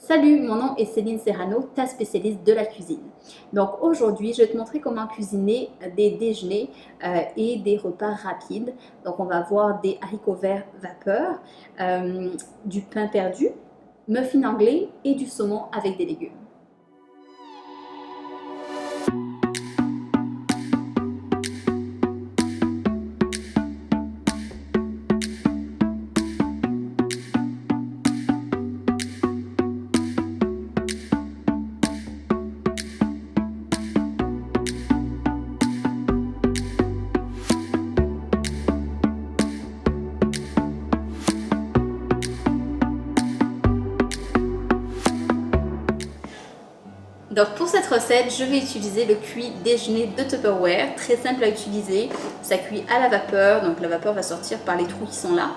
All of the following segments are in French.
Salut, mon nom est Céline Serrano, ta spécialiste de la cuisine. Donc aujourd'hui, je vais te montrer comment cuisiner des déjeuners et des repas rapides. Donc on va voir des haricots verts vapeur, du pain perdu, muffins anglais et du saumon avec des légumes. Donc pour cette recette, je vais utiliser le cuit déjeuner de Tupperware, très simple à utiliser, ça cuit à la vapeur, donc la vapeur va sortir par les trous qui sont là,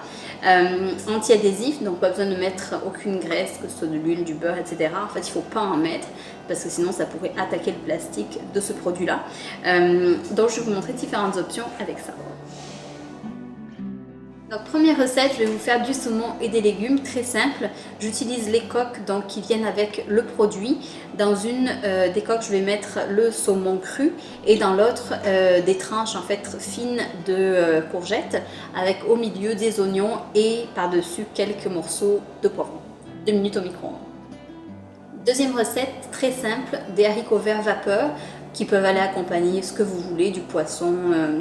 anti-adhésif, donc pas besoin de mettre aucune graisse, que ce soit de l'huile, du beurre, etc. En fait il ne faut pas en mettre, parce que sinon ça pourrait attaquer le plastique de ce produit-là. Donc je vais vous montrer différentes options avec ça. Donc première recette, je vais vous faire du saumon et des légumes, très simple. J'utilise les coques donc, qui viennent avec le produit. Dans une des coques, je vais mettre le saumon cru et dans l'autre des tranches en fait fines de courgettes avec au milieu des oignons et par-dessus quelques morceaux de poivron. 2 minutes au micro-ondes. Deuxième recette, très simple, des haricots verts vapeur qui peuvent aller accompagner ce que vous voulez, du poisson,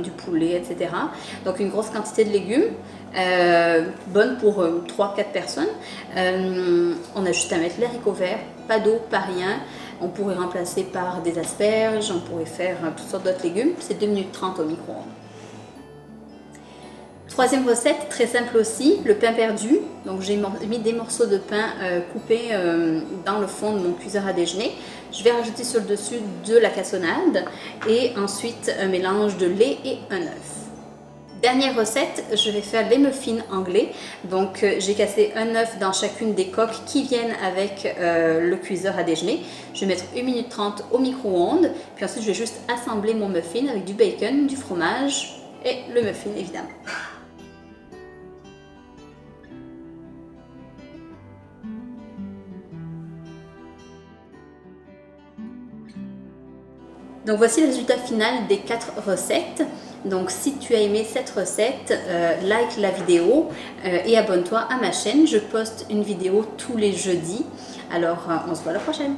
du poulet, etc. Donc une grosse quantité de légumes, bonne pour 3-4 personnes. On a juste à mettre les haricots verts, pas d'eau, pas rien. On pourrait remplacer par des asperges, on pourrait faire toutes sortes d'autres légumes. C'est 2 minutes 30 au micro-ondes. Troisième recette, très simple aussi, le pain perdu. Donc j'ai mis des morceaux de pain coupés dans le fond de mon cuiseur à déjeuner. Je vais rajouter sur le dessus de la cassonade et ensuite un mélange de lait et un œuf. Dernière recette, je vais faire les muffins anglais. Donc j'ai cassé un œuf dans chacune des coques qui viennent avec le cuiseur à déjeuner. Je vais mettre 1 minute 30 au micro-ondes. Puis ensuite je vais juste assembler mon muffin avec du bacon, du fromage et le muffin évidemment. Donc voici le résultat final des 4 recettes. Donc si tu as aimé cette recette, like la vidéo et abonne-toi à ma chaîne. Je poste une vidéo tous les jeudis. Alors on se voit la prochaine.